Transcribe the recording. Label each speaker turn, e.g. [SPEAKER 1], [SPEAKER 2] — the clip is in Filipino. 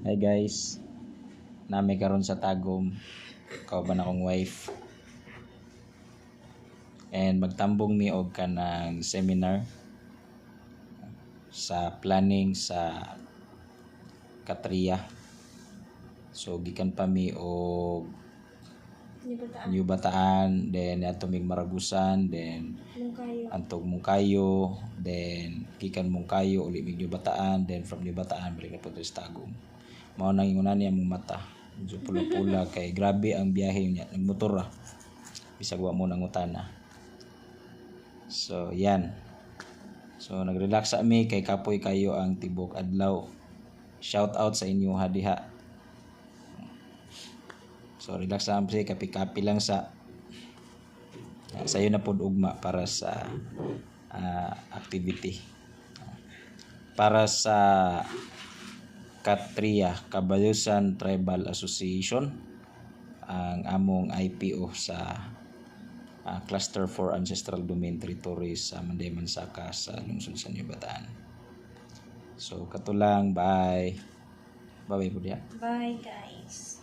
[SPEAKER 1] Hi guys, nami karon sa Tagum, kauban akong wife. And magtambong mi og kanang seminar sa planning sa Katria. So gikan pa mi og New Bataan, then atumig Maragusan, then antog Mungkayo, then gikan Mungkayo uli mig New Bataan, then from New Bataan balik na punta sa Tagum. Mao nang ingunan niya mong mata. Medyo pula-pula kay grabe ang biyahe niya. Nagmotor ra. Bisag wa mo nang utana. So, yan. So, nag-relax sa mi kay kapoy kayo ang tibok adlaw. Shout out sa inyo diha. So, relax sa amsi, kapi-kapi lang sa sayo na pod ugma para sa activity. Para sa Katria, Caballusan Tribal Association, ang among IPO sa Cluster for Ancestral Domain Territories sa Manday Mansaka sa lungsod sa New Bataan. So, katulang, bye. Bye-bye po diya.
[SPEAKER 2] Bye guys.